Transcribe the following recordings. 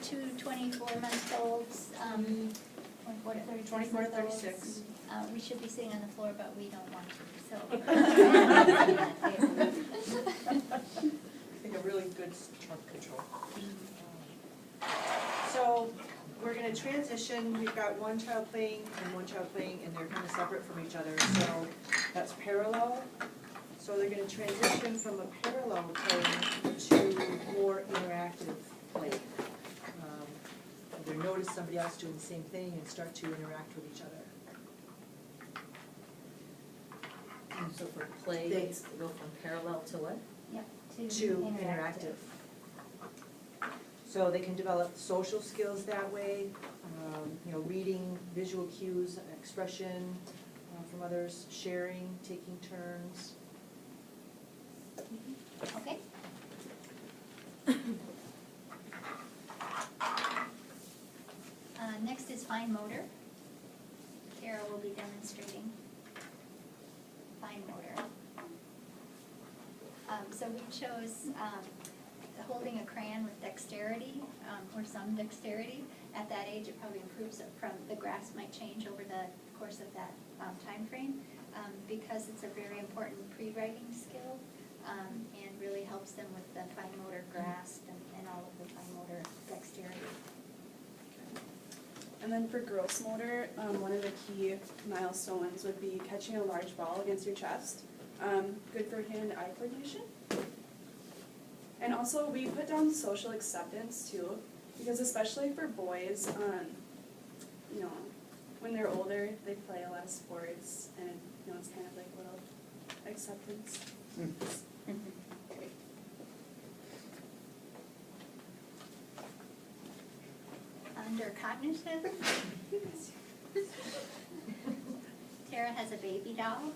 2 24-month-olds, what, 24 to 36. We should be sitting on the floor, but we don't want to, so. I think a really good trunk control. So we're going to transition. We've got one child playing and one child playing, and they're kind of separate from each other. So that's parallel. So they're going to transition from a parallel play to more interactive play. They notice somebody else doing the same thing and start to interact with each other. And so for play, They- it's to go from parallel to what? Yep, To interactive. So they can develop social skills that way, reading, visual cues, expression from others, sharing, taking turns. Okay. Next is fine motor. Tara will be demonstrating fine motor. So we chose holding a crayon with dexterity, or some dexterity. At that age, it probably improves it from, the grasp might change over the course of that time frame, because it's a very important pre-writing skill, and really helps them with the fine motor grasp and all of the fine motor dexterity. And then for gross motor, one of the key milestones would be catching a large ball against your chest. Good for hand-eye coordination. And also we put down social acceptance too, because especially for boys, when they're older, they play a lot of sports, and it's kind of like a little acceptance. Under cognitive, Tara has a baby doll.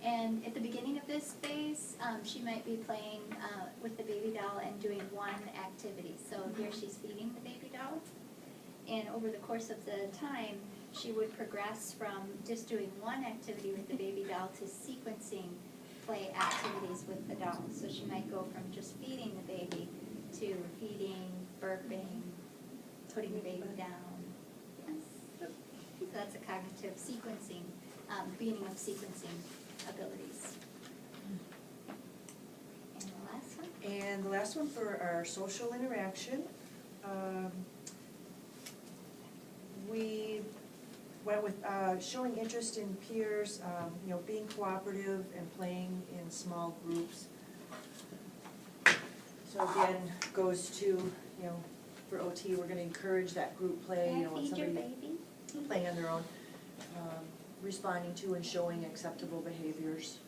And at the beginning of this phase, she might be playing with the baby doll and doing one activity. So here she's feeding the baby doll. And over the course of the time, she would progress from just doing one activity with the baby doll to sequencing play activities with the doll. So she might go from just feeding the baby to feeding, burping, putting the baby down. Yes. So that's a cognitive sequencing, beginning of sequencing abilities. And the last one? And the last one for our social interaction, we went with showing interest in peers, being cooperative and playing in small groups. So again, goes to, for OT, we're going to encourage that group play. Can I When feed your somebody baby? playing on their own, responding to and showing acceptable behaviors.